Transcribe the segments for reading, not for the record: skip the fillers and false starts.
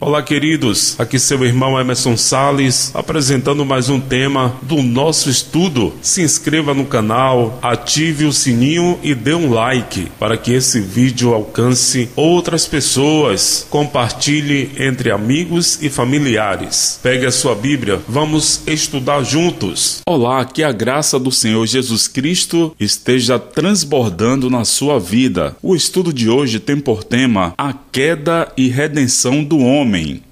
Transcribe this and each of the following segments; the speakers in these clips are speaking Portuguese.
Olá, queridos, aqui seu irmão Emerson Salles, apresentando mais um tema do nosso estudo. Se inscreva no canal, ative o sininho e dê um like para que esse vídeo alcance outras pessoas. Compartilhe entre amigos e familiares. Pegue a sua Bíblia, vamos estudar juntos. Olá, que a graça do Senhor Jesus Cristo esteja transbordando na sua vida. O estudo de hoje tem por tema a queda e redenção do homem.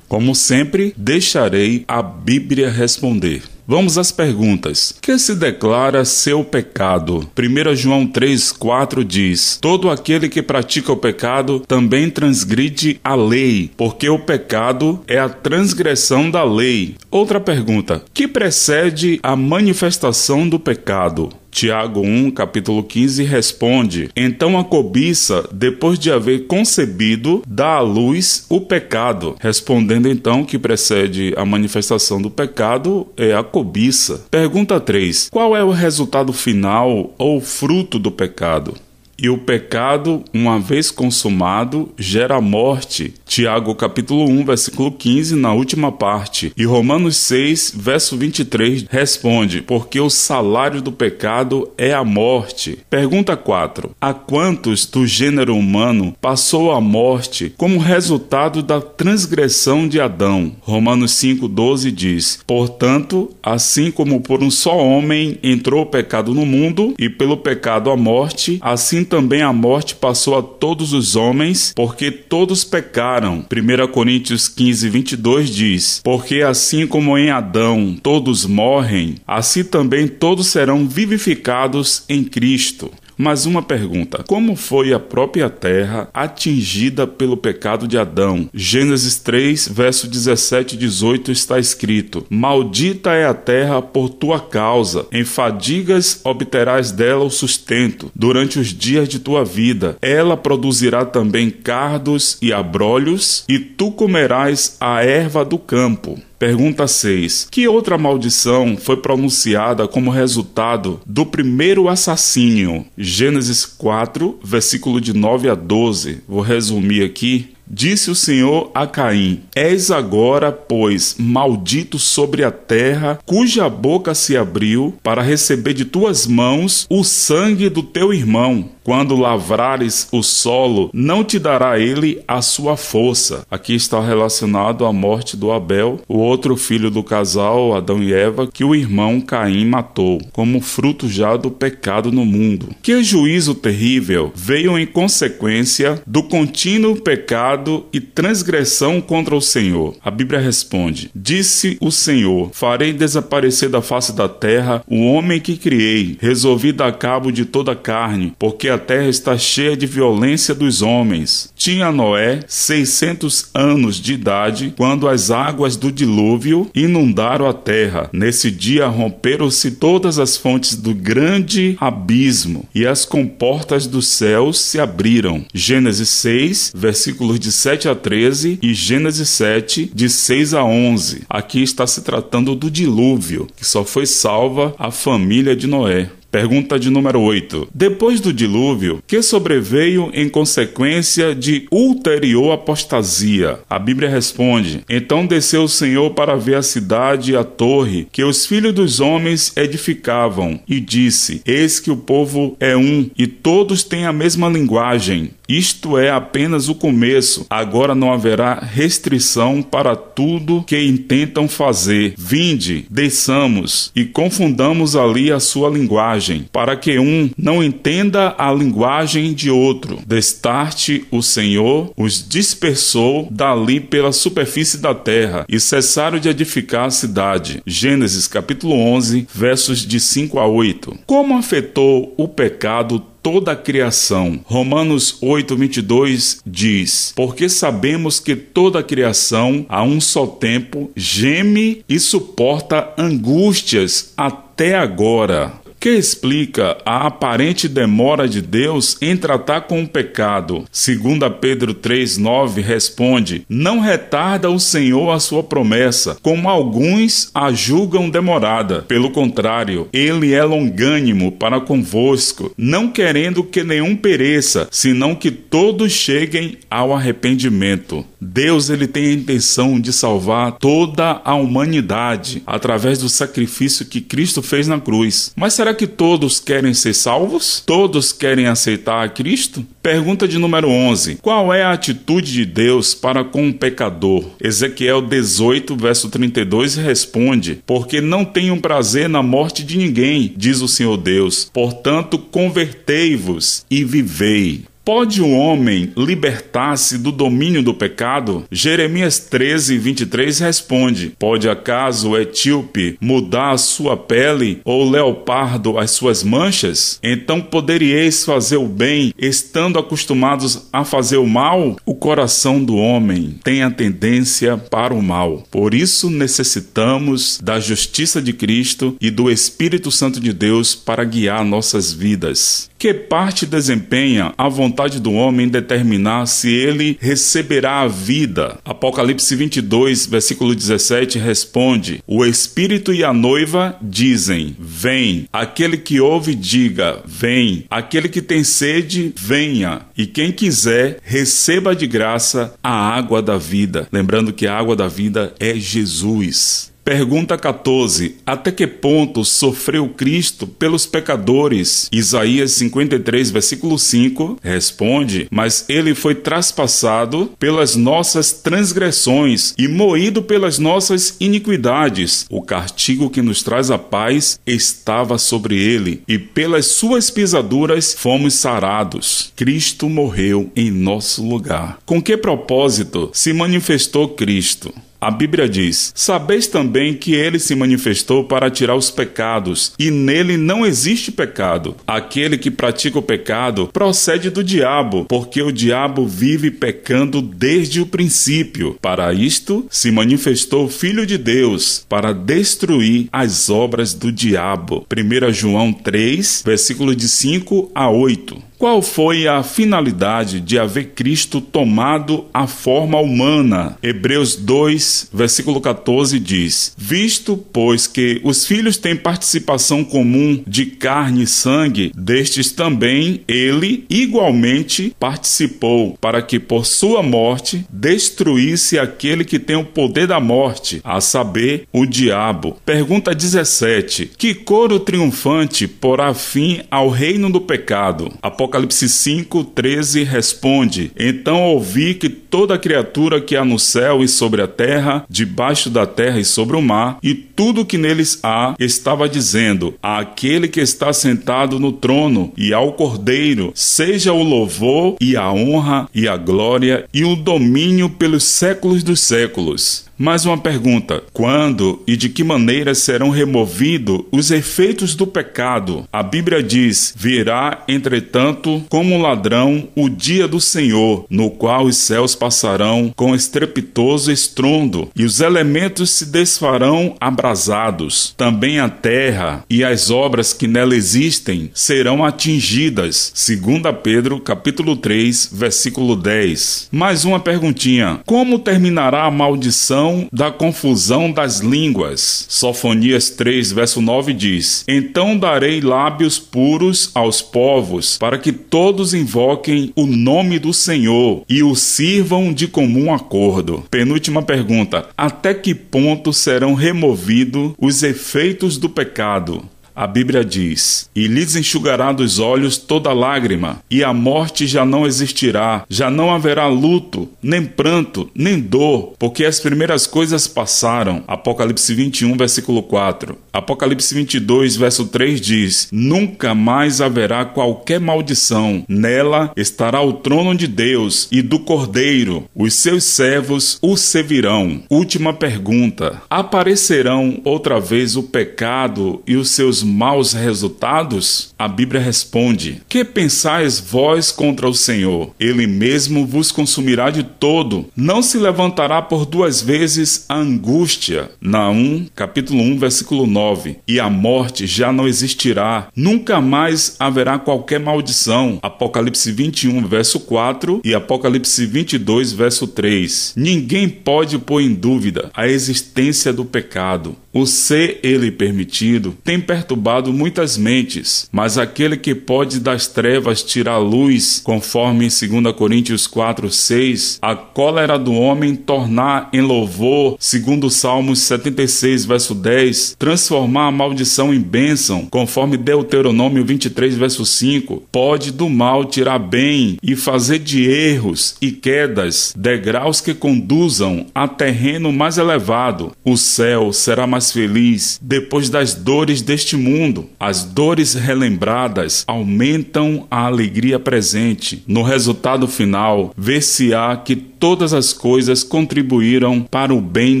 Como sempre, deixarei a Bíblia responder. Vamos às perguntas. Que se declara seu pecado? 1 João 3,4 diz: todo aquele que pratica o pecado também transgride a lei, porque o pecado é a transgressão da lei. Outra pergunta. Que precede a manifestação do pecado? Tiago 1, capítulo 15, responde: então a cobiça, depois de haver concebido, dá à luz o pecado. Respondendo então que precede a manifestação do pecado é a cobiça. Pergunta 3. Qual é o resultado final ou fruto do pecado? E o pecado, uma vez consumado, gera morte. Tiago capítulo 1, versículo 15, na última parte. E Romanos 6, verso 23, responde: porque o salário do pecado é a morte. Pergunta 4. A quantos do gênero humano passou a morte como resultado da transgressão de Adão? Romanos 5, 12 diz: portanto, assim como por um só homem entrou o pecado no mundo, e pelo pecado a morte, assim também a morte passou a todos os homens, porque todos pecaram. 1 Coríntios 15, 22 diz: porque assim como em Adão todos morrem, assim também todos serão vivificados em Cristo. Mas uma pergunta: como foi a própria terra atingida pelo pecado de Adão? Gênesis 3, verso 17 e 18 está escrito: maldita é a terra por tua causa, em fadigas obterás dela o sustento, durante os dias de tua vida. Ela produzirá também cardos e abrolhos, e tu comerás a erva do campo. Pergunta 6. Que outra maldição foi pronunciada como resultado do primeiro assassínio? Gênesis 4, versículo de 9 a 12. Vou resumir aqui. Disse o Senhor a Caim: és agora, pois, maldito sobre a terra, cuja boca se abriu, para receber de tuas mãos o sangue do teu irmão. Quando lavrares o solo, não te dará ele a sua força. Aqui está relacionado à morte do Abel, o outro filho do casal, Adão e Eva, que o irmão Caim matou, como fruto já do pecado no mundo. Que juízo terrível veio em consequência do contínuo pecado e transgressão contra o Senhor. A Bíblia responde: disse o Senhor: farei desaparecer da face da terra o homem que criei, resolvi dar cabo de toda a carne, porque a terra está cheia de violência dos homens. Tinha Noé 600 anos de idade quando as águas do dilúvio inundaram a terra. Nesse dia romperam-se todas as fontes do grande abismo e as comportas dos céus se abriram. Gênesis 6, versículos de 7 a 13 e Gênesis 7, de 6 a 11. Aqui está se tratando do dilúvio, que só foi salva a família de Noé. Pergunta de número 8. Depois do dilúvio, que sobreveio em consequência de ulterior apostasia? A Bíblia responde: então desceu o Senhor para ver a cidade e a torre que os filhos dos homens edificavam, e disse: eis que o povo é um, e todos têm a mesma linguagem. Isto é apenas o começo. Agora não haverá restrição para tudo que intentam fazer. Vinde, desçamos e confundamos ali a sua linguagem, para que um não entenda a linguagem de outro. Destarte o Senhor os dispersou dali pela superfície da terra, e cessaram de edificar a cidade. Gênesis capítulo 11, versos de 5 a 8. Como afetou o pecado toda a criação? Romanos 8, 22 diz: porque sabemos que toda a criação, a um só tempo, geme e suporta angústias até agora. Que explica a aparente demora de Deus em tratar com o pecado. 2 Pedro 3,9 responde: não retarda o Senhor a sua promessa, como alguns a julgam demorada. Pelo contrário, ele é longânimo para convosco, não querendo que nenhum pereça, senão que todos cheguem ao arrependimento. Deus ele tem a intenção de salvar toda a humanidade através do sacrifício que Cristo fez na cruz. Mas será que todos querem ser salvos? Todos querem aceitar a Cristo? Pergunta de número 11. Qual é a atitude de Deus para com o pecador? Ezequiel 18, verso 32 responde: porque não tenho prazer na morte de ninguém, diz o Senhor Deus. Portanto, convertei-vos e vivei. Pode o homem libertar-se do domínio do pecado? Jeremias 13, 23 responde: pode acaso o etíope mudar a sua pele ou o leopardo as suas manchas? Então poderíeis fazer o bem, estando acostumados a fazer o mal? O coração do homem tem a tendência para o mal. Por isso necessitamos da justiça de Cristo e do Espírito Santo de Deus para guiar nossas vidas. Que parte desempenha a vontade do homem em determinar se ele receberá a vida? Apocalipse 22, versículo 17 responde: o Espírito e a noiva dizem: vem. Aquele que ouve, diga: vem. Aquele que tem sede, venha. E quem quiser, receba de graça a água da vida. Lembrando que a água da vida é Jesus. Pergunta 14. Até que ponto sofreu Cristo pelos pecadores? Isaías 53, versículo 5 responde: mas ele foi traspassado pelas nossas transgressões e moído pelas nossas iniquidades. O castigo que nos traz a paz estava sobre ele, e pelas suas pisaduras fomos sarados. Cristo morreu em nosso lugar. Com que propósito se manifestou Cristo? A Bíblia diz: sabeis também que ele se manifestou para tirar os pecados, e nele não existe pecado. Aquele que pratica o pecado procede do diabo, porque o diabo vive pecando desde o princípio. Para isto se manifestou o Filho de Deus, para destruir as obras do diabo. 1 João 3, versículo de 5 a 8. Qual foi a finalidade de haver Cristo tomado a forma humana? Hebreus 2, versículo 14 diz: visto, pois, que os filhos têm participação comum de carne e sangue, destes também ele igualmente participou, para que por sua morte destruísse aquele que tem o poder da morte, a saber, o diabo. Pergunta 17. Que coro triunfante porá fim ao reino do pecado? Apocalipse 5, 13 responde: então ouvi que toda criatura que há no céu e sobre a terra, debaixo da terra e sobre o mar, e tudo que neles há, estava dizendo: àquele que está sentado no trono e ao Cordeiro, seja o louvor e a honra e a glória e o domínio pelos séculos dos séculos. Mais uma pergunta: quando e de que maneira serão removidos os efeitos do pecado? A Bíblia diz: virá, entretanto, como um ladrão o dia do Senhor, no qual os céus passarão com estrepitoso estrondo, e os elementos se desfarão abrasados. Também a terra e as obras que nela existem serão atingidas. 2 Pedro, capítulo 3, versículo 10. Mais uma perguntinha: como terminará a maldição da confusão das línguas? Sofonias 3, verso 9 diz: então darei lábios puros aos povos, para que todos invoquem o nome do Senhor e o sirvam de comum acordo. Penúltima pergunta: até que ponto serão removidos os efeitos do pecado? A Bíblia diz: e lhes enxugará dos olhos toda lágrima, e a morte já não existirá, já não haverá luto, nem pranto, nem dor, porque as primeiras coisas passaram. Apocalipse 21, versículo 4. Apocalipse 22, verso 3 diz: nunca mais haverá qualquer maldição. Nela estará o trono de Deus e do Cordeiro. Os seus servos o servirão. Última pergunta: aparecerão outra vez o pecado e os seus maus resultados? A Bíblia responde: que pensais vós contra o Senhor? Ele mesmo vos consumirá de todo. Não se levantará por duas vezes a angústia. Naum, capítulo 1, versículo 9. E a morte já não existirá. Nunca mais haverá qualquer maldição. Apocalipse 21, verso 4 e Apocalipse 22, verso 3. Ninguém pode pôr em dúvida a existência do pecado. O ser ele permitido tem perturbado perturbado muitas mentes, mas aquele que pode das trevas tirar a luz, conforme em 2 Coríntios 4:6, a cólera do homem tornar em louvor, segundo Salmos 76, verso 10, transformar a maldição em bênção, conforme Deuteronômio 23, verso 5, pode do mal tirar bem e fazer de erros e quedas degraus que conduzam a terreno mais elevado. O céu será mais feliz depois das dores deste mundo. As dores relembradas aumentam a alegria presente. No resultado final, ver-se-á que todas as coisas contribuíram para o bem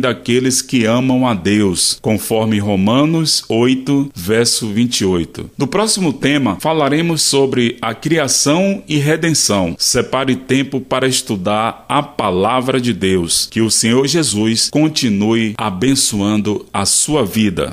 daqueles que amam a Deus, conforme Romanos 8, verso 28. No próximo tema, falaremos sobre a criação e redenção. Separe tempo para estudar a palavra de Deus. Que o Senhor Jesus continue abençoando a sua vida.